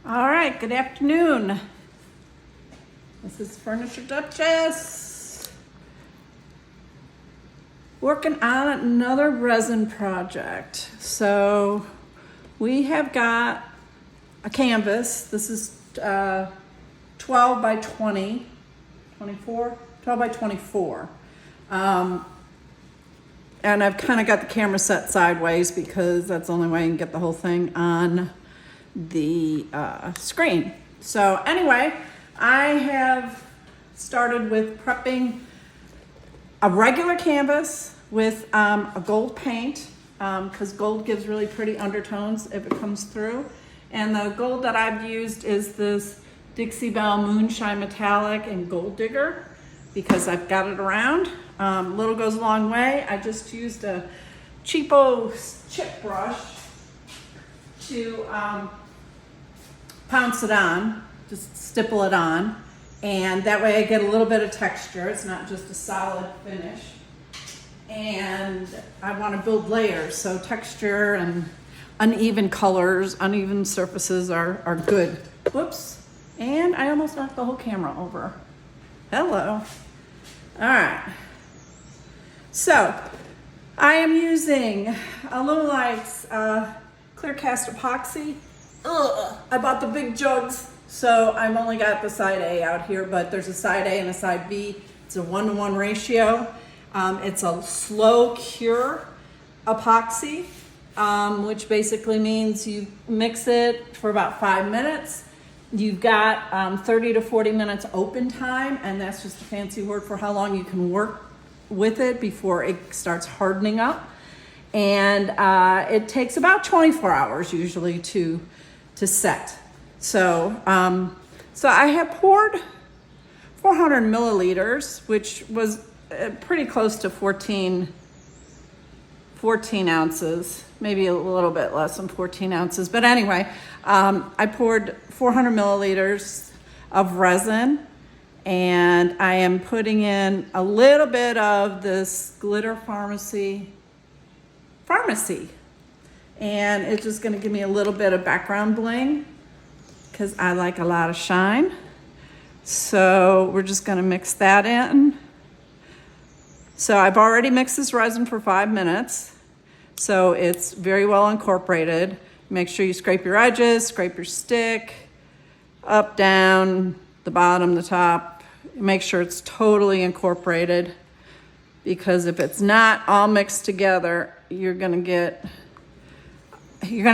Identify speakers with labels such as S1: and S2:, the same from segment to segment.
S1: All right, good afternoon. This is Furniture Duchess. Working on another resin project. So we have got a canvas. This is 12 by 20, 24, 12 by 24. And I've kind of got the camera set sideways because that's the only way I can get the whole thing on the screen. So anyway, I have started with prepping a regular canvas with a gold paint because gold gives really pretty undertones if it comes through. And the gold that I've used is this Dixie Belle Moonshine Metallic and Gold Digger because I've got it around. Little goes a long way. I just used a cheapo chip brush to pounce it on, just stipple it on. And that way I get a little bit of texture. It's not just a solid finish. And I want to build layers, so texture and uneven colors, uneven surfaces are good. Whoops. And I almost knocked the whole camera over. Hello. All right. So I am using Alumilite's clear cast epoxy. I bought the big jugs, so I've only got the side A out here, but there's a side A and a side B. It's a 1-to-1 ratio. It's a slow cure epoxy, which basically means you mix it for about 5 minutes. You've got 30 to 40 minutes open time, and that's just a fancy word for how long you can work with it before it starts hardening up. And it takes about 24 hours usually to set. So, so I have poured 400 milliliters, which was pretty close to 14 ounces, maybe a little bit less than 14 ounces. But anyway, I poured 400 milliliters of resin, and I am putting in a little bit of this Glitter Pharmacy. And it's just gonna give me a little bit of background bling because I like a lot of shine. So we're just gonna mix that in. So I've already mixed this resin for 5 minutes. So it's very well incorporated. Make sure you scrape your edges, scrape your stick, up, down, the bottom, the top. Make sure it's totally incorporated, because if it's not all mixed together, you're gonna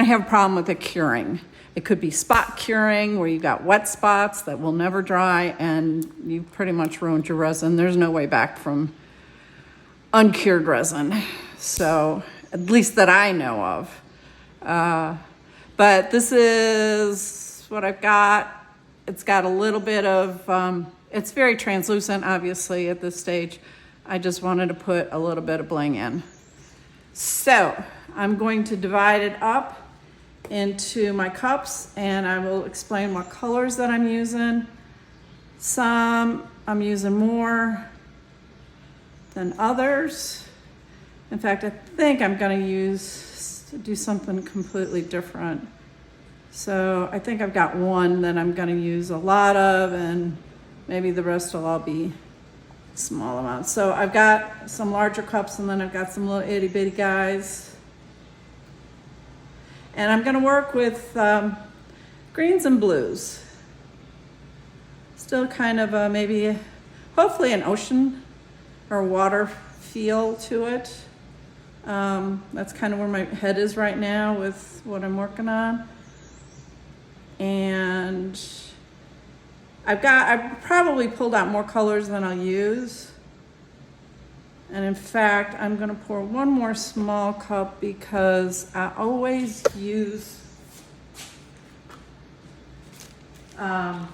S1: have a problem with it curing. It could be spot curing where you got wet spots that will never dry and you pretty much ruined your resin. There's no way back from uncured resin. So, at least that I know of. But this is what I've got. It's got a little bit of, it's very translucent, obviously, at this stage. I just wanted to put a little bit of bling in. So I'm going to divide it up into my cups, and I will explain what colors that I'm using. Some I'm using more than others. In fact, I think I'm going to do something completely different. So I think I've got one that I'm going to use a lot of, and maybe the rest will all be small amounts. So I've got some larger cups, and then I've got some little itty bitty guys. And I'm gonna work with greens and blues. Still kind of maybe, hopefully an ocean or water feel to it. That's kind of where my head is right now with what I'm working on. And I probably pulled out more colors than I'll use. And in fact, I'm gonna pour one more small cup because I always use a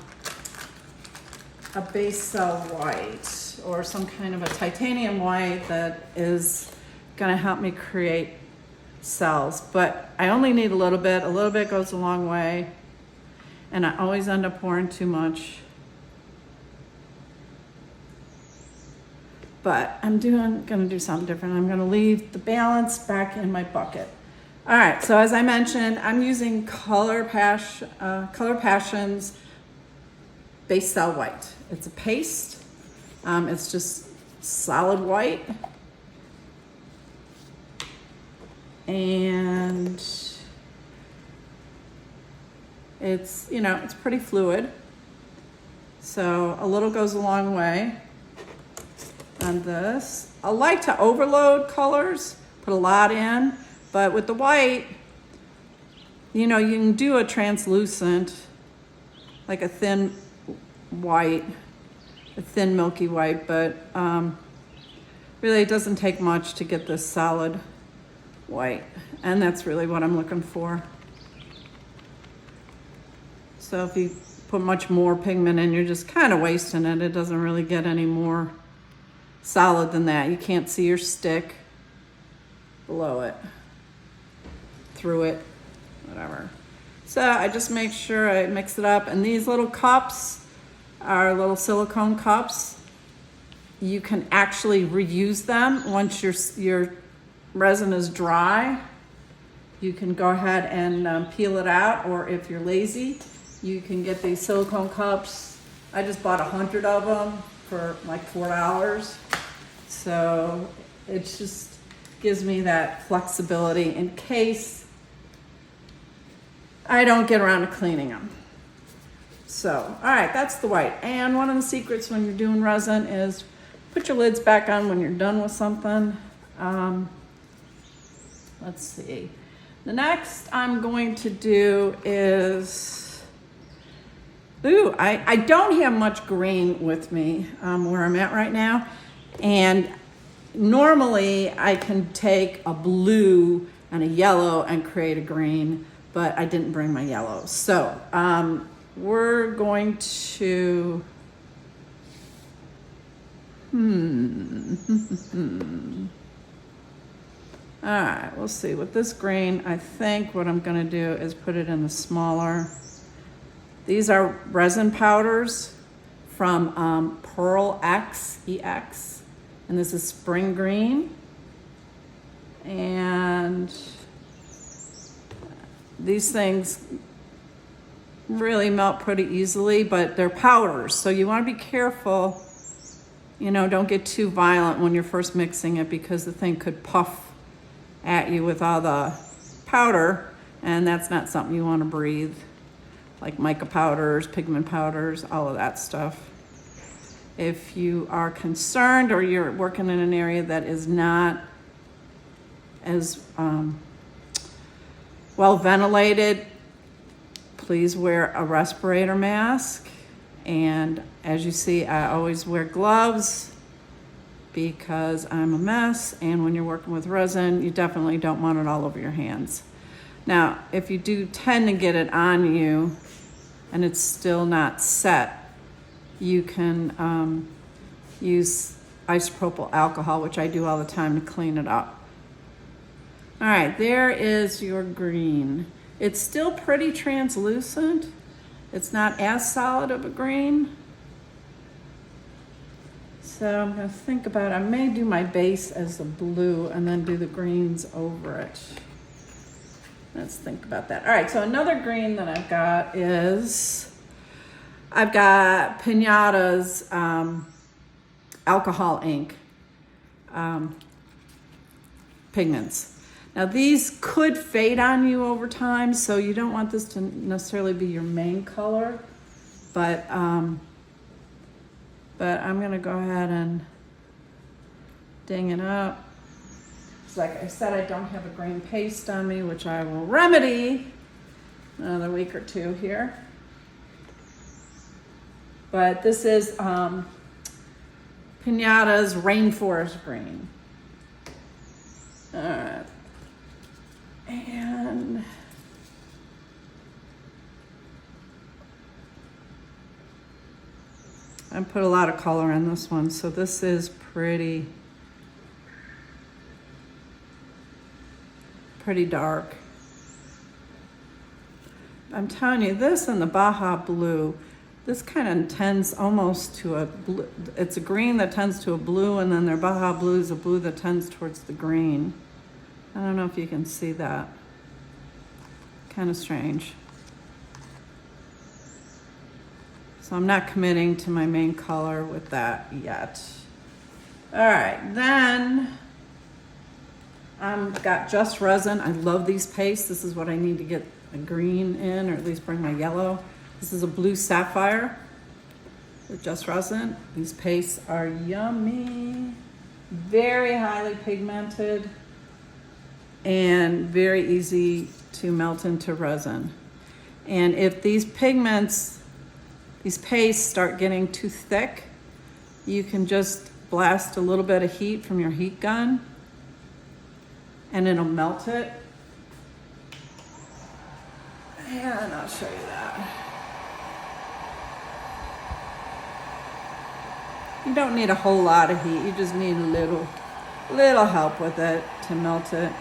S1: base cell white or some kind of a titanium white that is gonna help me create cells. But I only need a little bit goes a long way. And I always end up pouring too much. But I'm gonna do something different. I'm gonna leave the balance back in my bucket. All right, so as I mentioned, I'm using Color Passions Base Cell White. It's a paste. It's just solid white. And it's, you know, it's pretty fluid. So a little goes a long way on this. I like to overload colors, put a lot in, but with the white, you know, you can do a translucent, like a thin white, a thin milky white, but really it doesn't take much to get this solid white. And that's really what I'm looking for. So if you put much more pigment in, you're just kind of wasting it. It doesn't really get any more solid than that. You can't see your stick below it, through it, whatever. So I just make sure I mix it up. And these little cups are little silicone cups. You can actually reuse them once your resin is dry. You can go ahead and peel it out, or if you're lazy, you can get these silicone cups. I just bought 100 of them for like $4. So it just gives me that flexibility in case I don't get around to cleaning them. So, all right, that's the white. And one of the secrets when you're doing resin is put your lids back on when you're done with something. Let's see. The next I'm going to do is, I don't have much green with me where I'm at right now. And normally I can take a blue and a yellow and create a green, but I didn't bring my yellow. So we're going to, all right, we'll see. With this green, I think what I'm gonna do is put it in the smaller. These are resin powders from Pearl X, EX, and this is spring green. And these things really melt pretty easily, but they're powders, so you wanna be careful, you know, don't get too violent when you're first mixing it, because the thing could puff at you with all the powder, and that's not something you wanna breathe. Like mica powders, pigment powders, all of that stuff. If you are concerned or you're working in an area that is not as well ventilated, please wear a respirator mask. And as you see, I always wear gloves because I'm a mess. And when you're working with resin, you definitely don't want it all over your hands. Now, if you do tend to get it on you and it's still not set, you can use isopropyl alcohol, which I do all the time, to clean it up. All right, there is your green. It's still pretty translucent. It's not as solid of a green. So I'm gonna think about it. I may do my base as a blue and then do the greens over it. Let's think about that. All right, so another green that I've got is, I've got Pinata's alcohol ink pigments. Now these could fade on you over time, so you don't want this to necessarily be your main color, but I'm gonna go ahead and ding it up. Like I said, I don't have a green paste on me, which I will remedy another week or two here. But this is Pinata's Rainforest Green. All right. And I put a lot of color in this one, so this is pretty dark. I'm telling you, this and the Baja Blue, this kind of tends almost to a blue. It's a green that tends to a blue, and then their Baja Blue is a blue that tends towards the green. I don't know if you can see that. Kind of strange. So I'm not committing to my main color with that yet. All right, then I've got Just Resin. I love these pastes. This is what I need to get a green in, or at least bring my yellow. This is a blue sapphire with Just Resin. These pastes are yummy, very highly pigmented, and very easy to melt into resin. And if these pigments, these pastes start getting too thick, you can just blast a little bit of heat from your heat gun and it'll melt it. And I'll show you that. You don't need a whole lot of heat, you just need a little help with it to melt it.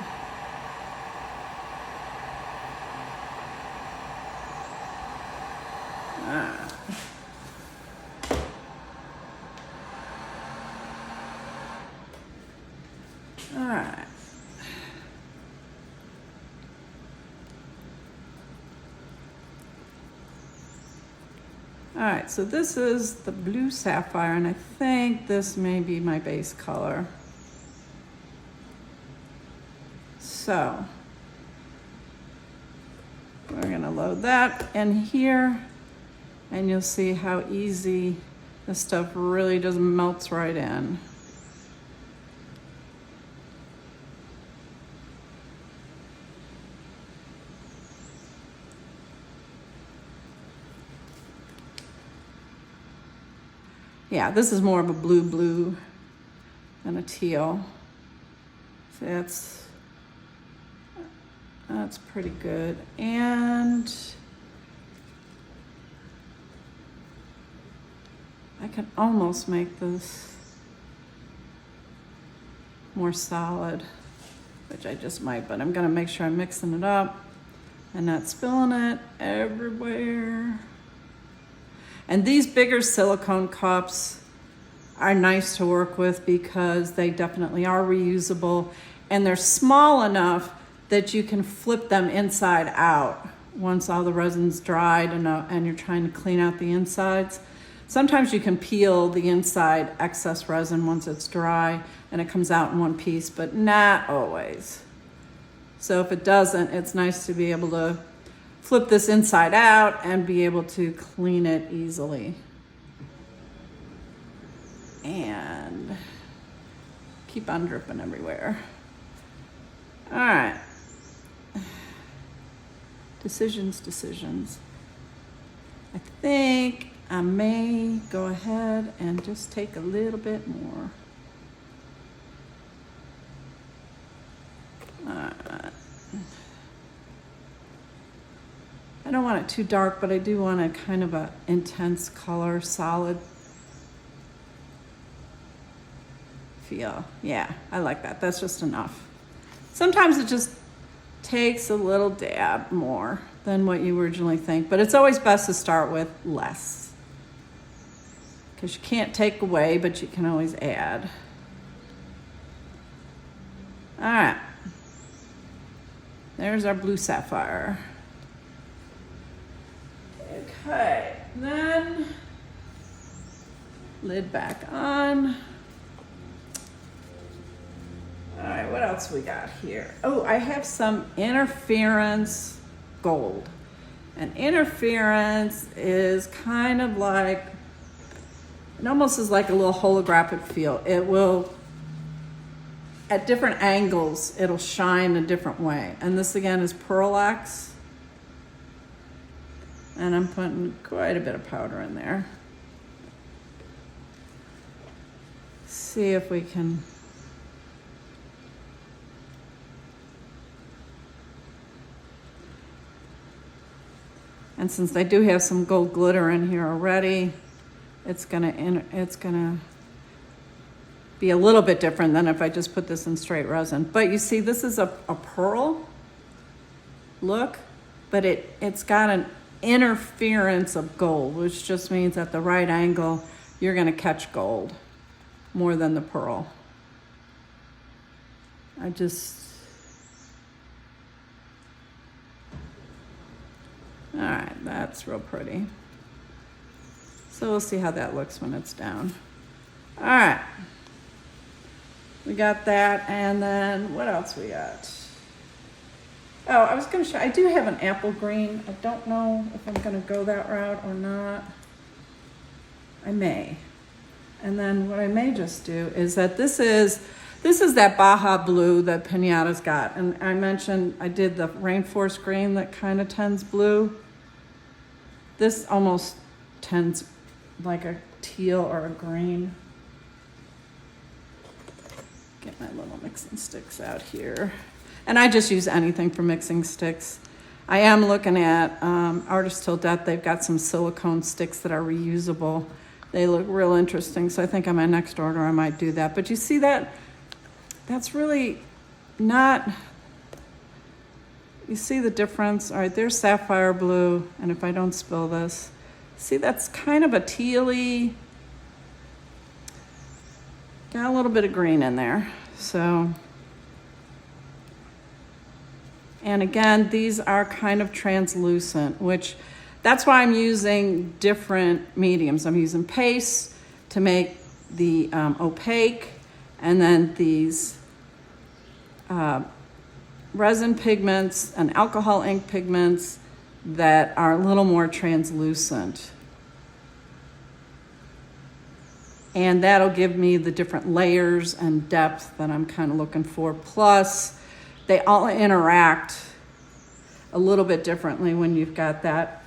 S1: All right. All right, so this is the blue sapphire, and I think this may be my base color. So we're gonna load that in here, and you'll see how easy this stuff really just melts right in. Yeah, this is more of a blue than a teal. So that's pretty good. And I can almost make this more solid, which I just might, but I'm gonna make sure I'm mixing it up and not spilling it everywhere. And these bigger silicone cups are nice to work with because they definitely are reusable, and they're small enough that you can flip them inside out once all the resin's dried and you're trying to clean out the insides. Sometimes you can peel the inside excess resin once it's dry and it comes out in one piece, but not always. So if it doesn't, it's nice to be able to flip this inside out and be able to clean it easily. And keep on dripping everywhere. All right. Decisions. I think I may go ahead and just take a little bit more. I don't want it too dark, but I do want a kind of a intense color, solid feel. Yeah, I like that. That's just enough. Sometimes it just takes a little dab more than what you originally think, but it's always best to start with less, because you can't take away, but you can always add. All right. There's our blue sapphire. Okay, then lid back on. All right, what else we got here? Oh, I have some interference gold. And interference is kind of like, it almost is like a little holographic feel. It will, at different angles, it'll shine a different way. And this again is Pearl-X. And I'm putting quite a bit of powder in there. See if we can. And since I do have some gold glitter in here already, it's gonna be a little bit different than if I just put this in straight resin. But you see, this is a pearl look, but it's got an interference of gold, which just means at the right angle, you're gonna catch gold more than the pearl. All right, that's real pretty. So we'll see how that looks when it's down. All right. We got that, and then what else we got? Oh, I was gonna show, I do have an apple green. I don't know if I'm gonna go that route or not. I may. And then what I may just do is that this is that Baja blue that Pinata's got. And I mentioned I did the rainforest green that kind of tends blue. This almost tends like a teal or a green. Get my little mixing sticks out here. And I just use anything for mixing sticks. I am looking at Artist Till Death. They've got some silicone sticks that are reusable. They look real interesting. So I think on my next order, I might do that. But you see that? That's really not, you see the difference? All right, there's sapphire blue. And if I don't spill this, see, that's kind of a tealy, got a little bit of green in there. So, and again, these are kind of translucent, which that's why I'm using different mediums. I'm using paste to make the opaque, and then these resin pigments and alcohol ink pigments that are a little more translucent. And that'll give me the different layers and depth that I'm kind of looking for. Plus, they all interact a little bit differently when you've got that,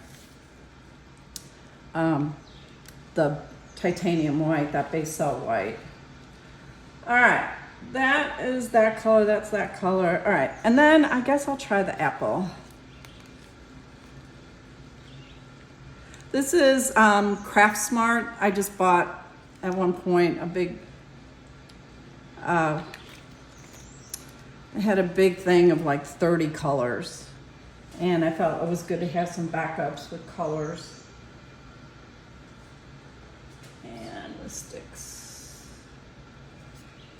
S1: the titanium white, that base cell white. All right, that is that color, that's that color. All right, and then I guess I'll try the apple. This is Craft Smart. I just bought at one point a big, I had a big thing of like 30 colors, and I felt it was good to have some backups with colors. And the sticks.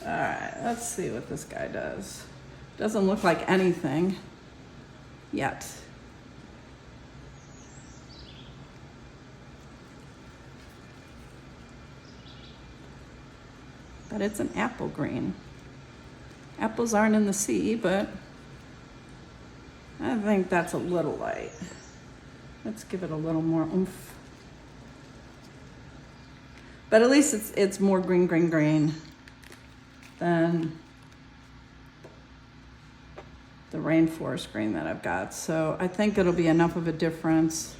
S1: All right, let's see what this guy does. Doesn't look like anything yet. But it's an apple green. Apples aren't in the sea, but I think that's a little light. Let's give it a little more oomph. But at least it's more green than the rainforest green that I've got. So I think it'll be enough of a difference.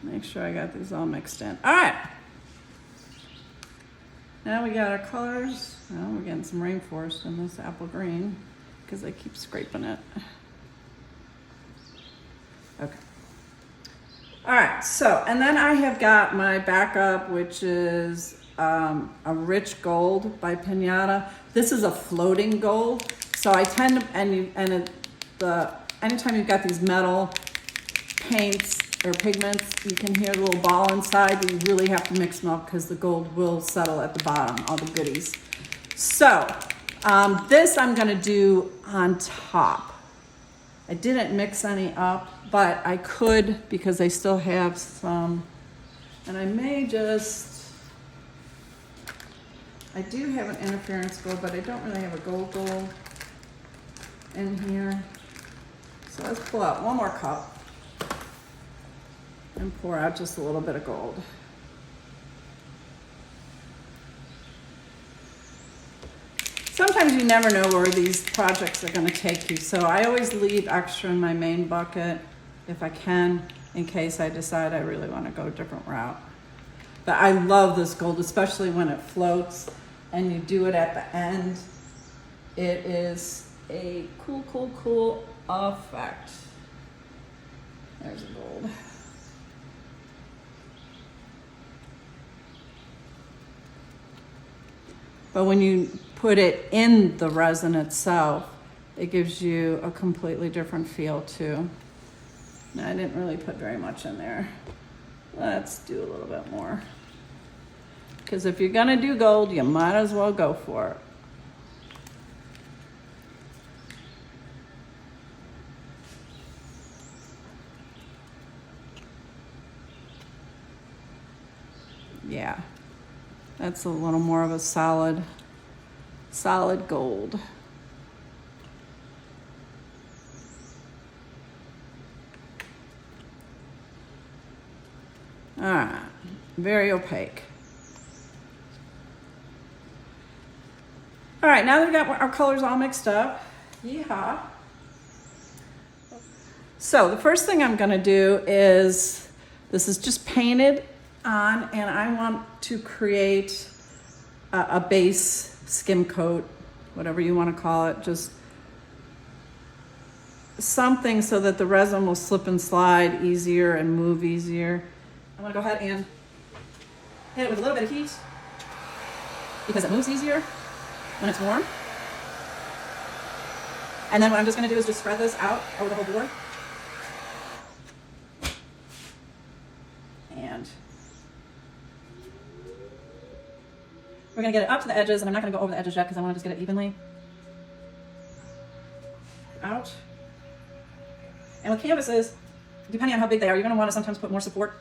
S1: Make sure I got these all mixed in. All right. Now we got our colors. Well, we're getting some rainforest in this apple green because I keep scraping it. Okay. All right, so, and then I have got my backup, which is a rich gold by Pinata. This is a floating gold. So I tend to, anytime you've got these metal paints or pigments, you can hear the little ball inside, but you really have to mix them up because the gold will settle at the bottom, all the goodies. So this I'm gonna do on top. I didn't mix any up, but I could because I still have some, and I may just, I do have an interference gold, but I don't really have a gold in here. So let's pull out one more cup and pour out just a little bit of gold. Sometimes you never know where these projects are going to take you, so I always leave extra in my main bucket if I can, in case I decide I really want to go a different route. But I love this gold, especially when it floats and you do it at the end. It is a cool effect. There's a gold. But when you put it in the resin itself, it gives you a completely different feel too. Now, I didn't really put very much in there. Let's do a little bit more. Because if you're gonna do gold, you might as well go for it. Yeah, that's a little more of a solid gold. All right, very opaque. All right, now that we've got our colors all mixed up, yeehaw. So the first thing I'm gonna do is, this is just painted on, and I want to create a base skim coat, whatever you want to call it, just something so that the resin will slip and slide easier and move easier. I'm gonna go ahead and hit it with a little bit of heat because it moves easier when it's warm. And then what I'm just gonna do is just spread this out over the whole board. And we're gonna get it up to the edges, and I'm not gonna go over the edges yet because I wanna just get it evenly out. And with canvases, depending on how big they are, you're gonna wanna sometimes put more support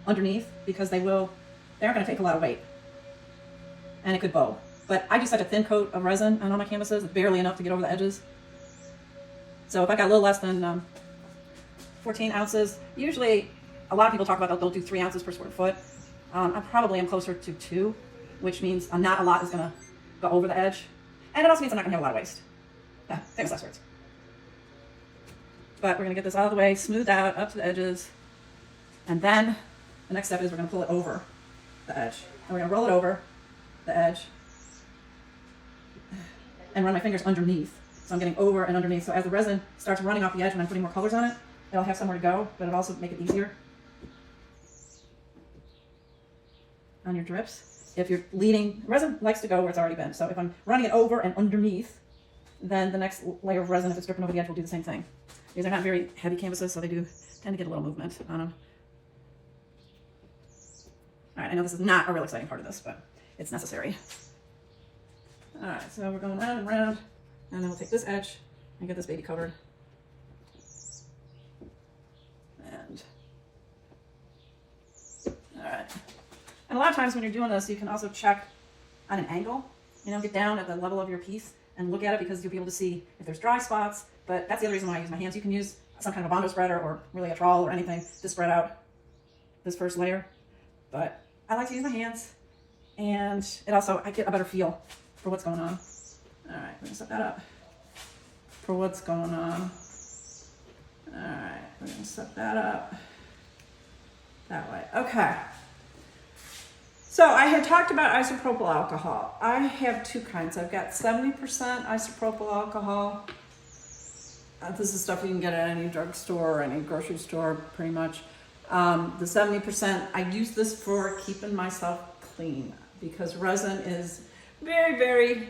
S1: underneath because they aren't gonna take a lot of weight. And it could bow. But I do such a thin coat of resin on all my canvases, barely enough to get over the edges. So if I got a little less than 14 ounces, usually a lot of people talk about they'll do 3 ounces per square foot. I probably am closer to 2, which means not a lot is gonna go over the edge. And it also means I'm not gonna have a lot of waste. Yeah, famous last words. But we're gonna get this all the way smoothed out up to the edges. And then the next step is we're gonna pull it over the edge. And we're gonna roll it over the edge and run my fingers underneath. So I'm getting over and underneath. So as the resin starts running off the edge when I'm putting more colors on it, it'll have somewhere to go, but it'll also make it easier on your drips. If you're leading, resin likes to go where it's already been. So if I'm running it over and underneath, then the next layer of resin, if it's dripping over the edge, will do the same thing. These are not very heavy canvases, so they do tend to get a little movement on them. All right, I know this is not a real exciting part of this, but it's necessary. All right, so we're going round and round, and then we'll take this edge and get this baby covered. And, all right. And a lot of times when you're doing this, you can also check on an angle, get down at the level of your piece and look at it because you'll be able to see if there's dry spots. But that's the other reason why I use my hands. You can use some kind of a Bondo spreader or really a trowel or anything to spread out this first layer. But I like to use my hands, and I get a better feel for what's going on. All right, we're gonna set that up for what's going on. All right, we're gonna set that up that way. Okay. So I had talked about isopropyl alcohol. I have 2 kinds. I've got 70% isopropyl alcohol. This is stuff you can get at any drugstore or any grocery store, pretty much. The 70%, I use this for keeping myself clean because resin is very, very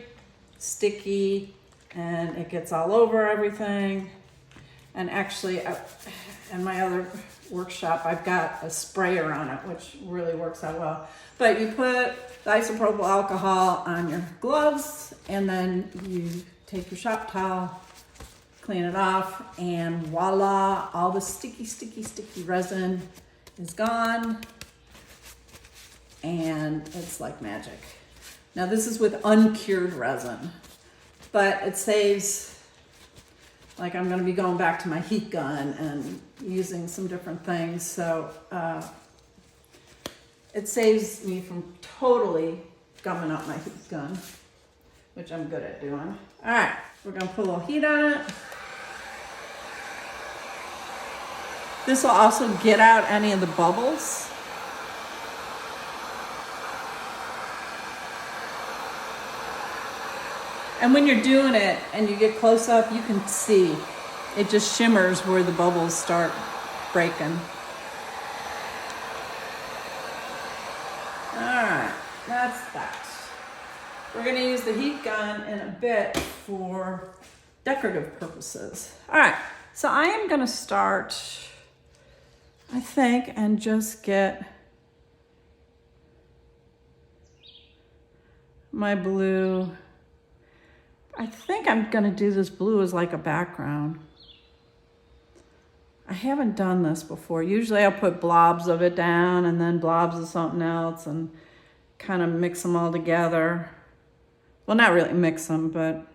S1: sticky and it gets all over everything. And actually, in my other workshop, I've got a sprayer on it, which really works out well. But you put the isopropyl alcohol on your gloves, and then you take your shop towel, clean it off, and voila, all the sticky, sticky, sticky resin is gone. And it's like magic. Now this is with uncured resin, but it saves, like I'm gonna be going back to my heat gun and using some different things. So it saves me from totally gumming up my heat gun, which I'm good at doing. All right, we're gonna put a little heat on it. This will also get out any of the bubbles. And when you're doing it and you get close up, you can see it just shimmers where the bubbles start breaking. All right, that's that. We're gonna use the heat gun in a bit for decorative purposes. All right, so I am gonna start I think, and just get my blue. I think I'm gonna do this blue as like a background. I haven't done this before. Usually I'll put blobs of it down and then blobs of something else and kind of mix them all together. Well, not really mix them, but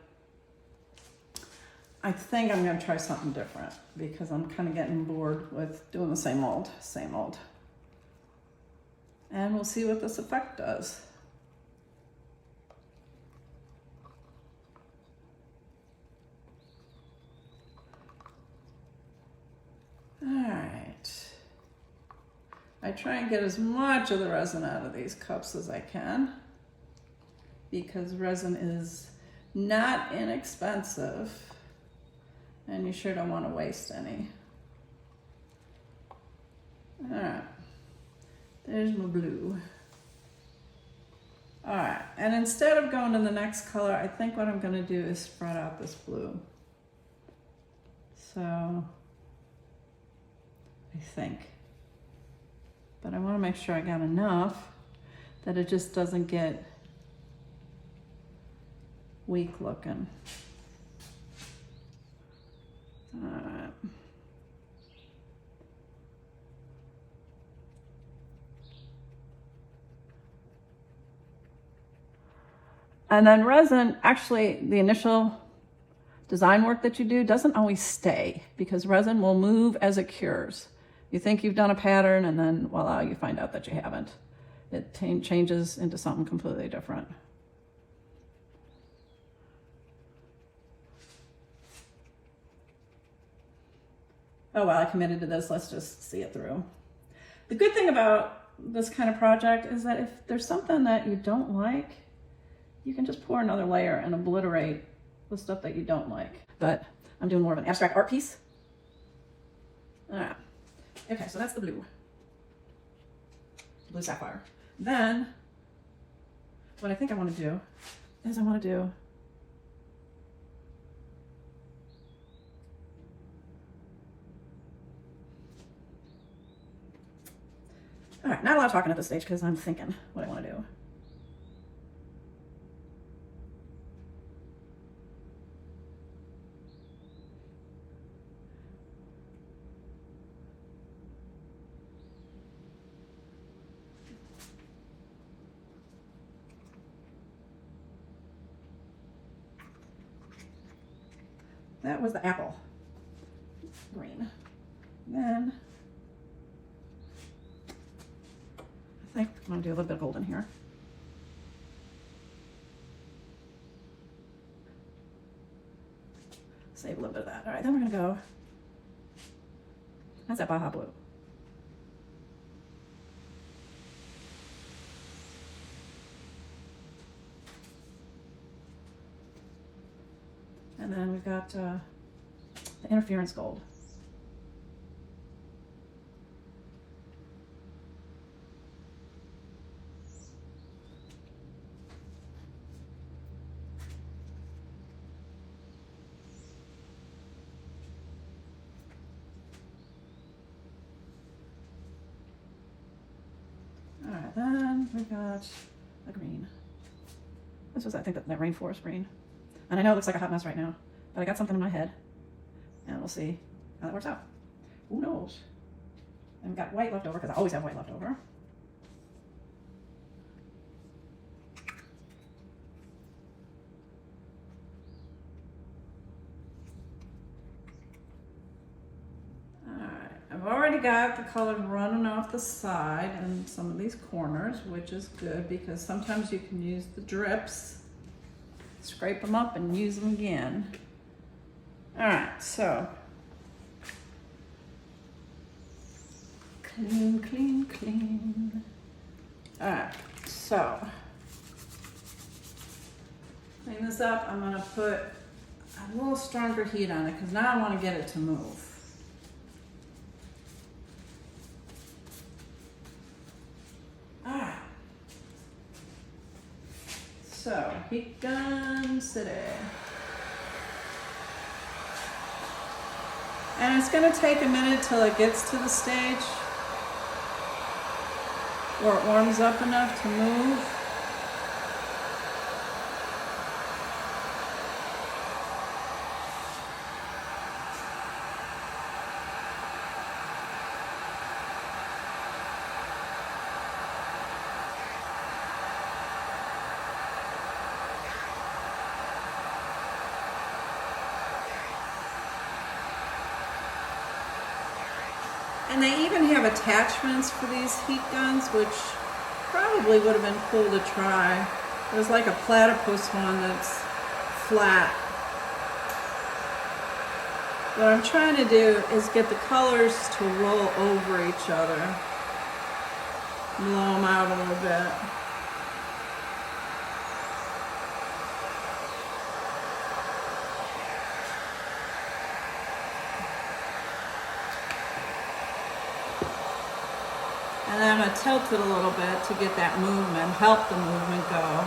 S1: I think I'm gonna try something different because I'm kind of getting bored with doing the same old, same old. And we'll see what this effect does. All right. I try and get as much of the resin out of these cups as I can because resin is not inexpensive and you sure don't want to waste any. All right, there's my blue. All right, and instead of going to the next color, I think what I'm gonna do is spread out this blue. So, I think. But I want to make sure I got enough that it just doesn't get weak looking. All right. And then resin, actually the initial design work that you do doesn't always stay because resin will move as it cures. You think you've done a pattern and then voila, you find out that you haven't. It changes into something completely different. Oh well, I committed to this, let's just see it through. The good thing about this kind of project is that if there's something that you don't like, you can just pour another layer and obliterate the stuff that you don't like. But I'm doing more of an abstract art piece. All right. Okay, so that's the blue sapphire. Then, what I think I want to do is I want to do all right, not a lot of talking at this stage because I'm thinking what I want to do. That was the apple green. Then I think I'm gonna do a little bit of gold in here. Save a little bit of that. All right, then we're gonna go, that's that Baja blue. And then we've got the interference gold. All right, then we've got a green. This was, I think, that rainforest green. And I know it looks like a hot mess right now, but I got something in my head, and we'll see how that works out. Who knows? And we've got white left over, because I always have white left over. Alright, I've already got the colors running off the side and some of these corners, which is good, because sometimes you can use the drips. Scrape them up and use them again. All right, so clean, clean, clean. All right, so clean this up. I'm gonna put a little stronger heat on it because now I want to get it to move. All right. So, heat gun city. And it's gonna take a minute till it gets to the stage where it warms up enough to move. And they even have attachments for these heat guns, which probably would have been cool to try. There's like a platypus one that's flat. What I'm trying to do is get the colors to roll over each other. Blow them out a little bit. And then I'm going to tilt it a little bit to get that movement, help the movement go.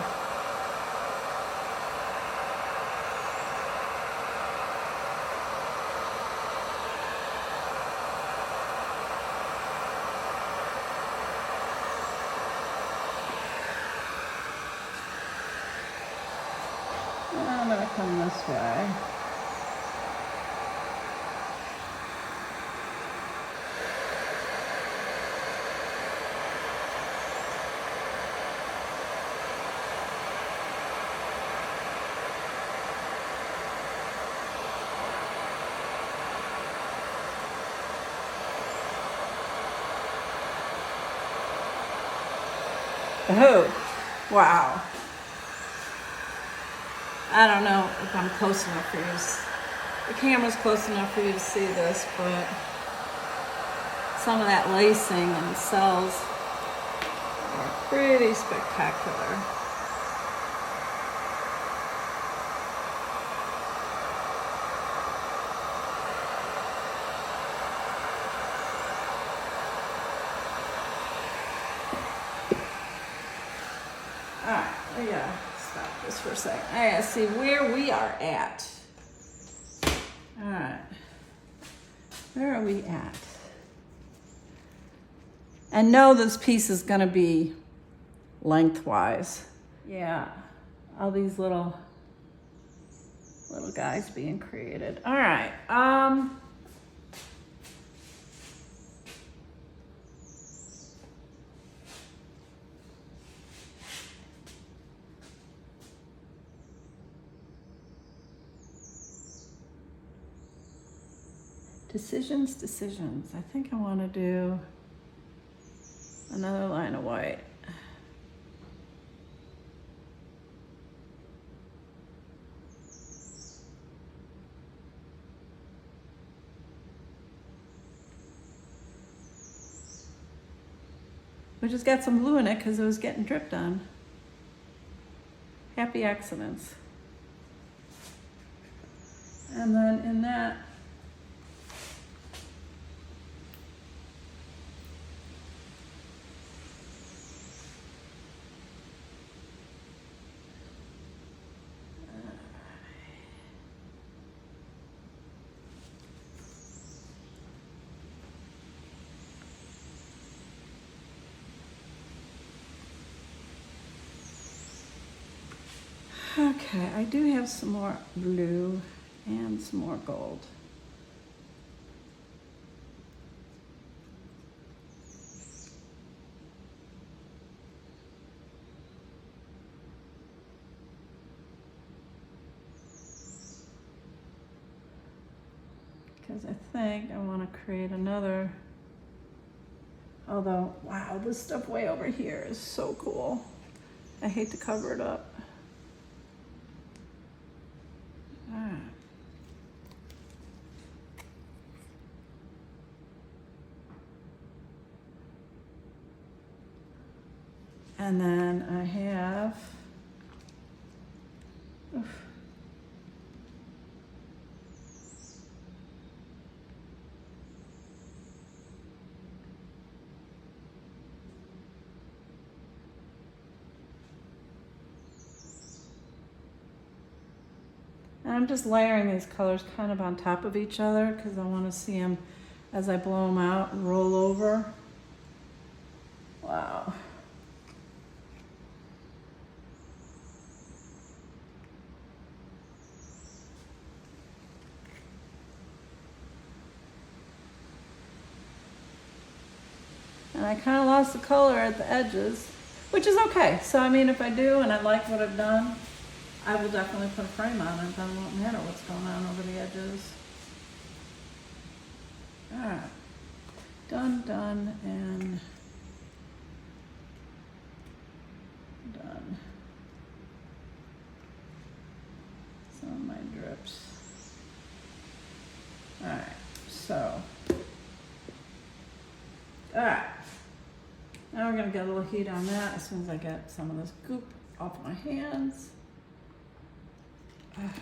S1: I'm going to come this way. Oh, wow. I don't know if I'm close enough for you to, the camera's close enough for you to see this, but some of that lacing and cells are pretty spectacular. Alright, we gotta stop this for a second. I gotta see where we are at. Alright. Where are we at? And know this piece is gonna be lengthwise. Yeah, all these little guys being created. Alright, decisions. I think I want to do another line of white. We just got some blue in it because it was getting dripped on. Happy accidents. And then in that, okay, I do have some more blue and some more gold. Because I think I want to create another, although, wow, this stuff way over here is so cool. I hate to cover it up. And then I have, oof. And I'm just layering these colors kind of on top of each other because I want to see them as I blow them out and roll over. Wow. I kind of lost the color at the edges, which is okay. So I mean, if I do and I like what I've done, I will definitely put a frame on it. Then it won't matter what's going on over the edges. All right, done, and done. Some of my drips. All right, so, all right. Now we're gonna get a little heat on that as soon as I get some of this goop off my hands. All right.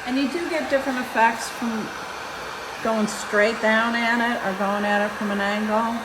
S1: And you do get different effects from going straight down at it or going at it from an angle.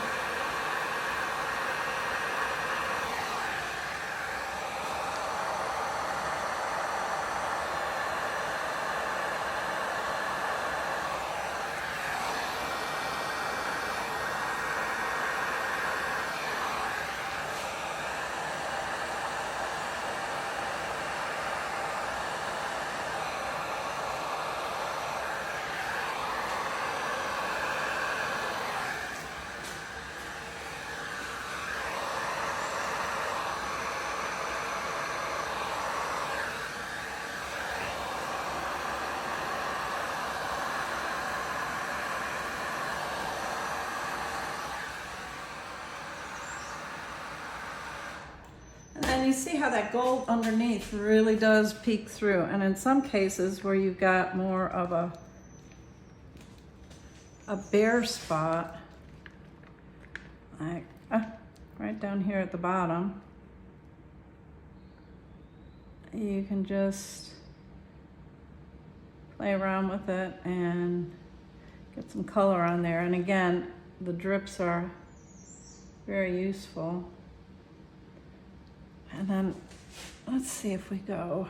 S1: And you see how that gold underneath really does peek through. And in some cases where you've got more of a bare spot, like right down here at the bottom, you can just play around with it and get some color on there. And again, the drips are very useful. And then let's see if we go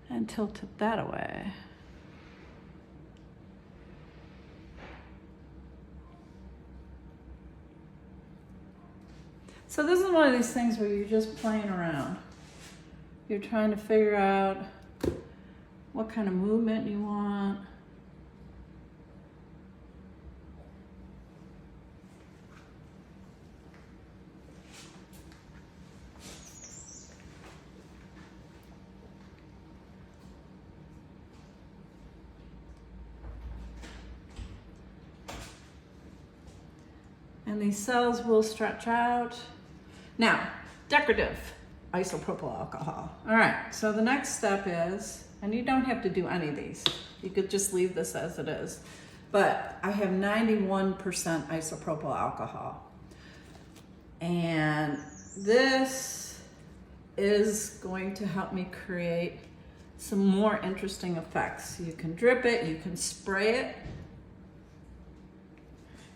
S1: and tilt it that away. So this is one of these things where you're just playing around. You're trying to figure out what kind of movement you want. And these cells will stretch out. Now, decorative isopropyl alcohol. All right, so the next step is, and you don't have to do any of these. You could just leave this as it is. But I have 91% isopropyl alcohol. And this is going to help me create some more interesting effects. You can drip it, you can spray it.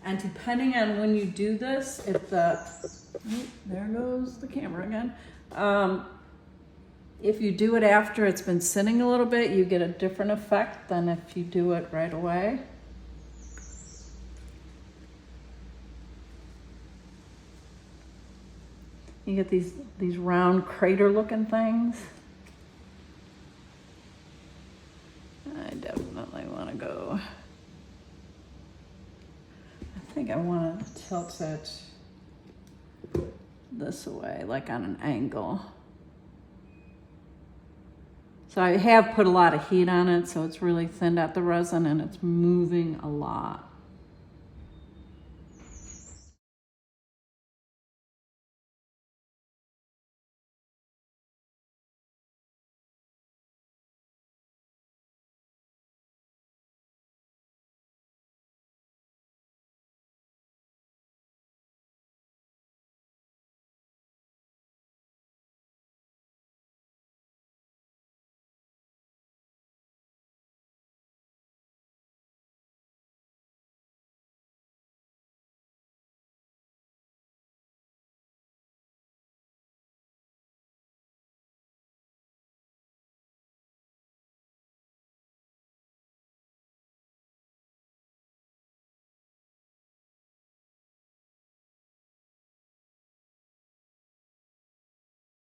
S1: And depending on when you do this, if there goes the camera again. If you do it after it's been sitting a little bit, you get a different effect than if you do it right away. You get these round crater looking things. I definitely want to go. I think I want to tilt it this way, like on an angle. So I have put a lot of heat on it, so it's really thinned out the resin and it's moving a lot.